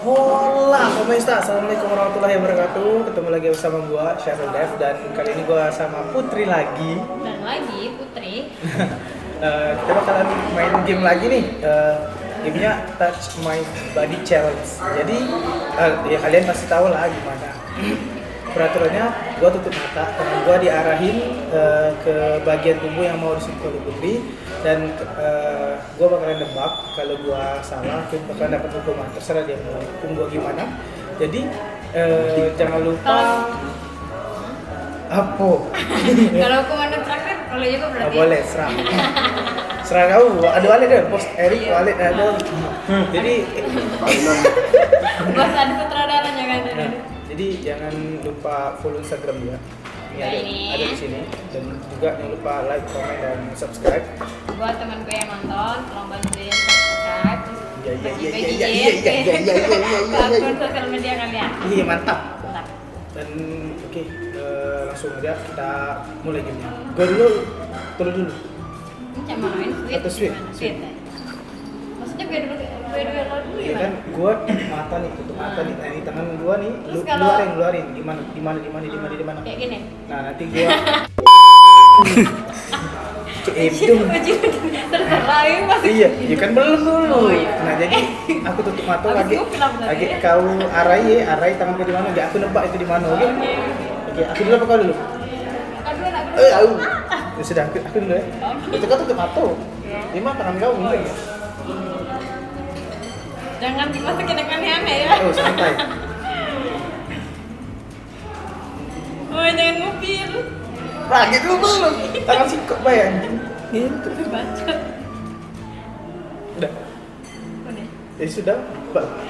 Hola, ¿cómo está? Assalamualaikum warahmatullahi wabarakatuh. Ketemu lagi bersama gua, Syahrul Dev, dan kali ini gua sama Putri lagi. Dan lagi Putri. Kita bakalan main game lagi nih. Gamenya Touch My Body Challenge. Jadi ya kalian pasti tahu lah gimana. Peraturannya, gua tutup mata, tangan gua diarahin ke bagian tubuh yang mau disentuh oleh Putri, dan gua bakalan nebak. Kalau gua salah, gua bakalan dapat hukuman. Terserah dia mau hukum gua gimana. Jadi jangan lupa apa? Kalau hukuman terakhir, kalau juga berarti. Boleh, serah. Serah kau. Ada Walid deh, post Erik Walid ada. Jadi Bos ada sutradaranya kan. jadi jangan lupa follow Instagram dia. Ini ada di sini, dan juga jangan lupa like, comment, dan subscribe. Buat teman gue yang nonton, tolong bantuin subscribe. Iya. Akun sosial media kalian. Iya, mantap. Bentar. Dan oke, langsung aja kita mulai gamenya. Gua dulu, dulu. Ini cuma main sweet. Atau sweet? Gimana? Sweet. Ya? Maksudnya gue dulu lo dulu Iya kan, gua mata nih, tutup mata nih. Nah, ini tangan gua nih, Terus kalau- keluarin. Di mana? Kayak gini. Nah, nanti gua Hidung. Terserah ini masih. Iya kan belum dulu. Oh, iya. Nah, jadi aku tutup mata Habis lagi. itu film tadi. Lagi kau arai tanganku di mana? Aku nebak itu di mana, oke? Oke, aku dulu apa kau dulu? Aku. Ya sudah, aku dulu ya. Itu kan tutup mata. Ini mah tangan kau enggak ya? Jangan dimasukin yang aneh-aneh ya. Oh, santai. Oh, jangan ngupil. Lagi dulu belum. Tangan sikok bay anjing. Gitu. Baca. Udah. Udah. Ya sudah, Pak.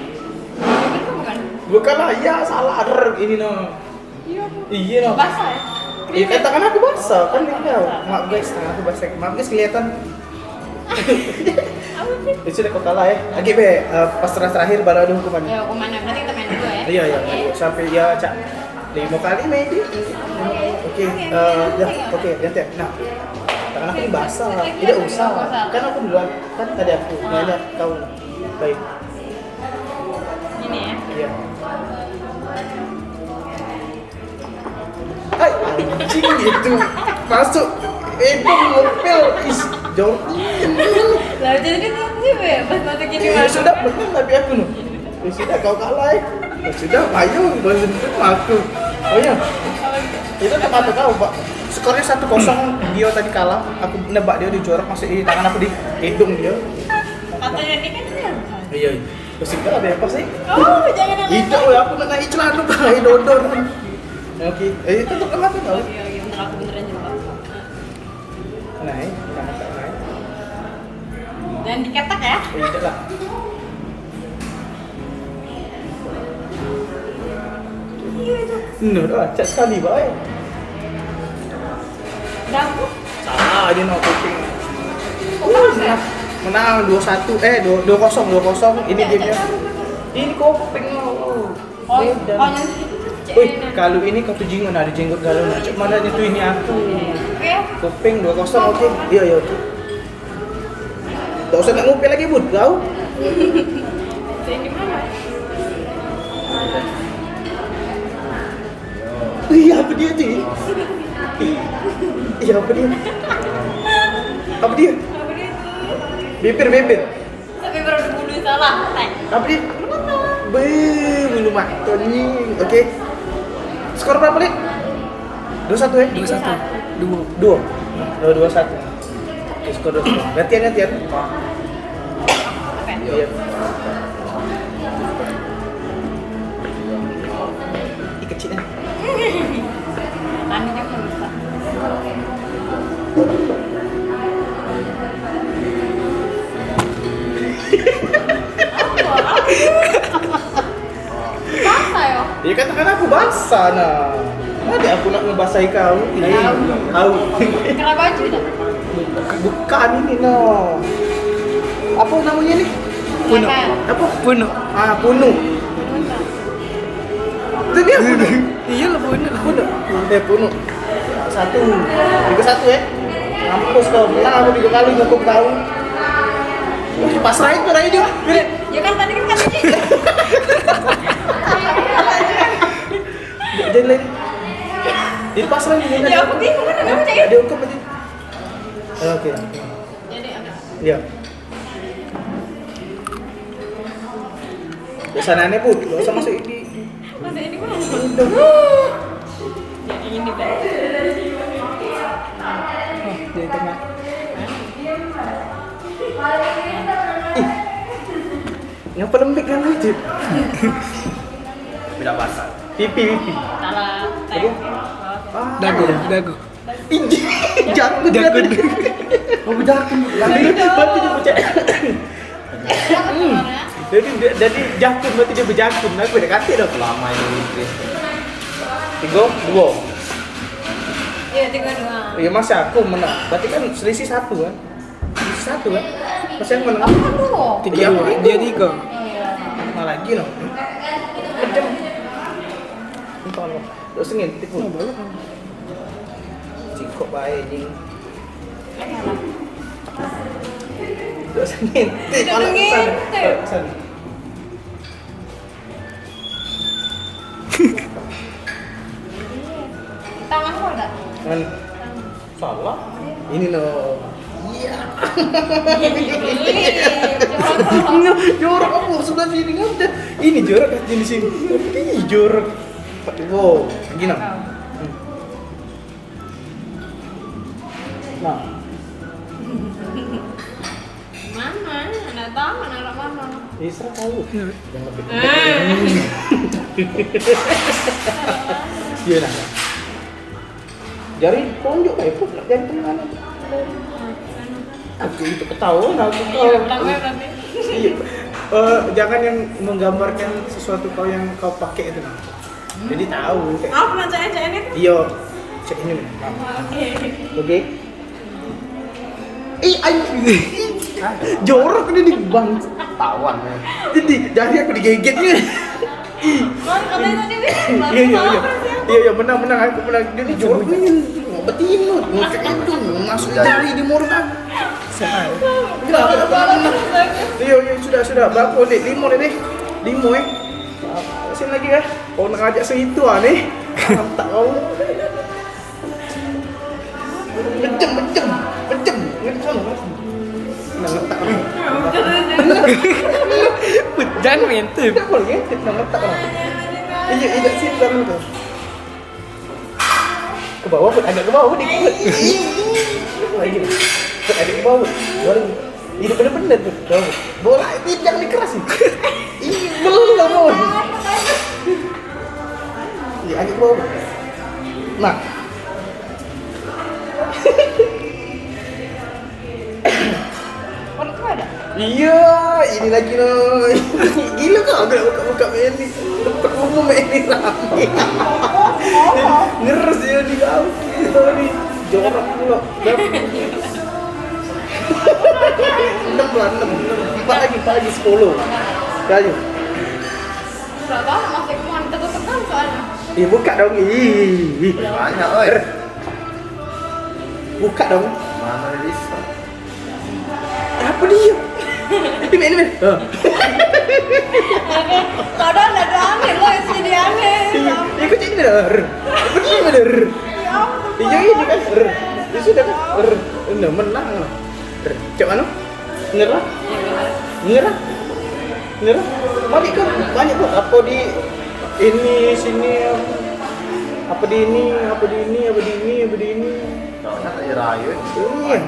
Itu bukan? Bukan lah, ya salah. Ini no. Iya. Iya no. Basah ya? Iya kan tangan aku basah kan tinggal. Maaf guys, tangan aku basah. Maaf guys kelihatan. Apa sih? Ya sudah kau kalah ya. Lagi be, pas terakhir baru ada hukuman. Ya, hukumannya berarti kita main dulu ya. Iya. Oke. Sampai ya cak 5 kali maybe. Oke, ya oke nanti. Nah, tangan aku ini basah. Tidak usah. Kan aku duluan. Kan tadi aku nanya kau. Baik. Gini ya. Iya. Hai, anjing itu masuk. Itu ngopel is jauh. Lah jadi kan sih ya, pas masuk gini Ya sudah benar tapi aku nih. Ya sudah kau kalah. Ya sudah, ayo bantu aku. Oh ya, itu tempat kau, Pak. Skornya 1-0, dia tadi kalah. Aku nebak dia di jorok, masih di tangan aku di hidung dia. Katanya ini kan dia. Iya. Terus kita ada apa sih? Oh, jangan ada. Itu ya aku kena iklan lu pakai dodor. Oke, itu tuh kenapa kau? Iya, bentar aku beneran coba. Naik, jangan tak naik. Dan diketek ya. Tidak lah. Udah, cak sekali, baik. Dapur. Salah, dia no kuping. Kok panas ya? Menang 2-1, 2-0. Ini gamenya. Ini kuping lo. Oh, Beda. yang Wih, kalau ini kau tuh jinggon ada jenggot galau nah. Cuk mana itu ini aku. Oke. Kuping 2-0, oke. Iya, oke. Tak usah nak ngupil lagi, Bud. Kau. Ini mana? Iya, apa dia tuh? Iya, apa dia? Apa dia? Apa dia tuh? Bibir. Tapi baru bulu salah. Nah. Apa dia? Bulu matanya. Oke. Skor berapa, Lid? 2-1 ya? 2-1. 2-1. Oke, skor 2-1. Gantian. Oke. Iya. Ih, kecilnya. Tani juga bisa. Basah ya? Iya kan tangan aku basah nah. Ada aku nak ngebasahi kau. Kau. Kena baju dah. Bukan ini no. Apa namanya nih? Puno. Apa? Puno. Puno. Itu dia Puno. Iya lah Puno. Puno. 1. Juga 1 ya. Mampus kau. Menang aku 3 kali nyokok kau. Pasrahin tuh dia. Ya kan tadi kan kata Ya aku bingung kan kenapa cek. Nggak diungkap aja. Oke. Jadi apa? Iya. Biasanya pun, gak usah masuk ini. Masa ini kok Udah. jadi ini Bang. Oh, jadi tengah. Yang lembek kan aja. Tidak basah. Pipi. Salah. Aduh. Oh. Dagu. Jakun. Oh, jakun. Lagi berarti dia bocah. Jadi jakun berarti dia berjakun. Aku udah kata dong. Lama ini. 3, 2. Iya 3-2. Iya masa aku menang. Berarti kan selisih 1 kan? Selisih 1 kan? Masa yang menang? Aku kan 2. Iya, aku Dia 3. Malah lagi loh. Kejam. Tolong. Terus ngin tipu. Cikok bae jing. Terus ngin. Kalau kesana. Tanganku ada. Kan salah. Ini loh. Iya. Jorok apa sebelah sini ngapa? Ini jorok kan di sini. Ini jorok. Wow, gini. Nah, Mana? Nggak tahu anak mana. Isra tahu. Yang lebih. Iya nah. Jari tunjuk kayak pun jari tengah. Aku itu ketahuan aku Iya, kau. belang gue berarti. Iya. Jangan yang menggambarkan sesuatu kau yang kau pakai itu nah. Jadi tahu kayak. Oh, pernah cek ini tuh. Iya. Cek ini. Oke. Oke. Ayo. Jorok ini di bang. Tawan ya. Jadi jari aku digegetnya. Kan katanya tadi bisa. Iya menang aku menang. Jadi jorok ini betin lu. Ngocek itu masuk jari di mulut aku. Iya sudah berapa nih? 5 nih. 5 Sini lagi ya. Kau nak ajak segitu nih. Mantap kau. Becem. Ngecam. Nak letak kau. Jangan mentip. Tidak boleh ngintip nak letak kau. Iya sini taruh tu. Ke bawah pun agak ke bawah dikit. Lagi nih. Agak ke bawah. Boleh. Ini benar-benar tuh. Bola ini jangan dikerasin. Ih, belum. Iya, agak ke bawah. Nah. Mana tuh ada? Iya, ini lagi loh. Gila kau agak buka ini. Tempat umum ini rame. Ngeres dia di kau. Itu nih. Jorok pula. 6 lah, 4 lagi 10. Kayu. Nggak tahu masih kemana tertutup kan soalnya. Ih, buka dong. Ih. Banyak oi. Buka dong. Mana bisa? Apa dia? Ini men. Kadang ada aneh loh, isi dia aneh. Ikut ini bener. Bener. Iya ini kan. Ya sudah kan. Nah, menang lah. Cek mana? Nyerah. Balik kan banyak kok. Apa di ini sini. Apa di ini. Soalnya tak rayu. Iya.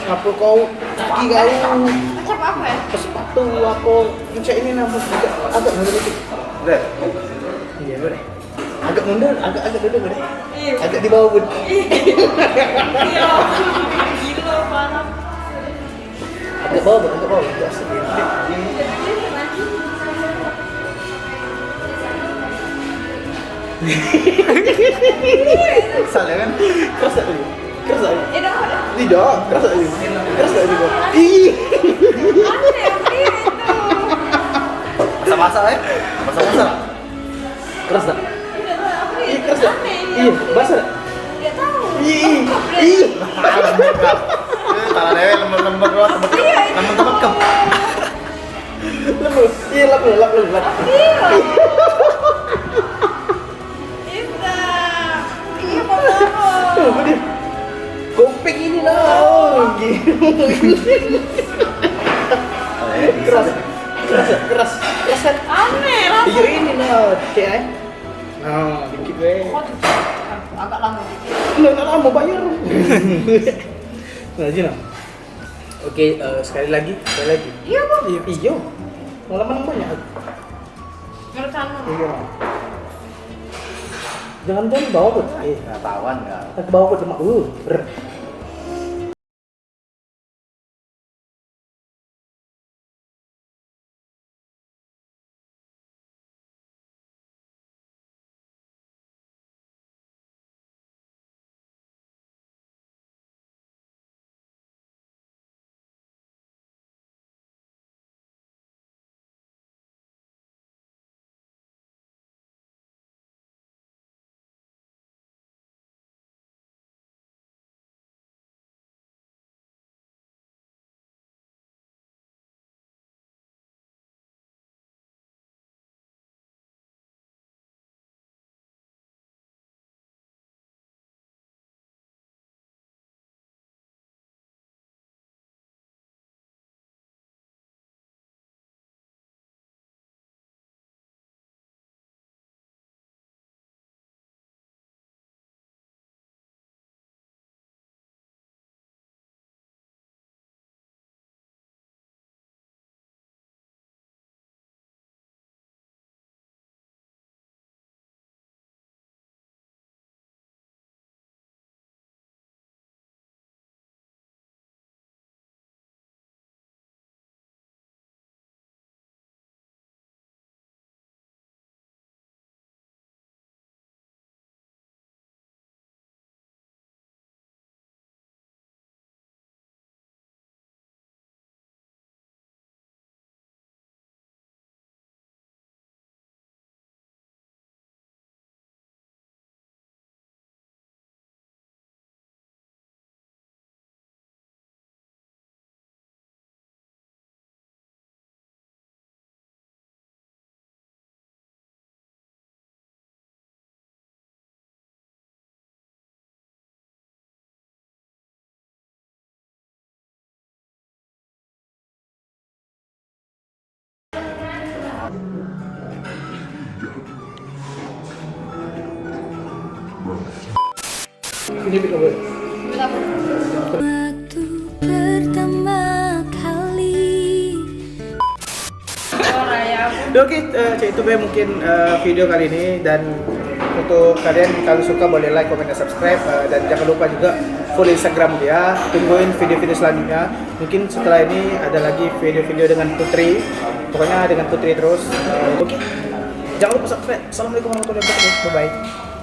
Apa kau kaki kau? Macam apa ya? Sepatu apa? Cek ini nama agak mundur dikit. Deh. Iya boleh. Agak mundur, agak duduk boleh. Iya. Agak di bawah pun. Iya. Gila parah. Agak bawah. Agak sedikit. Salah kan? Keras tak tadi? Keras tak tadi? Dah ada. Tidak, keras tak tadi? Keras tak tadi kau? Ih. Aneh itu. Masa-masa ya? Masa-masa. Keras tak? Tidak tahu apa Ih, ini. keras tak? Aneh ini. Iya, basah tak? Tidak tahu. Ih. Tangan dewe lembut-lembut doang. Temen-temen kem. Lembut. Iya, lap. Iya. Iya, Pak Moro. keras keras kan? Aneh lah. Iya ini nah, kayak nah dikit weh. Kok agak lama dikit. Nggak lama bayar. Nah Jina. Oke, sekali lagi. Iya bang. Iya. Pengalaman banyak. Menurut kamu? Iya. Jangan bawa put. Nggak tawan nggak. Ke bawah put cuma ber. Ini kita boleh. Kenapa? Waktu pertama kali. Oh Raya. Oke, itu mungkin video kali ini, dan untuk kalian kalau suka boleh like, comment, dan subscribe, dan jangan lupa juga follow Instagram dia. Tungguin video-video selanjutnya. Mungkin setelah ini ada lagi video-video dengan Putri. Pokoknya dengan Putri terus. Oke. Jangan lupa subscribe. Assalamualaikum warahmatullahi wabarakatuh. Bye bye.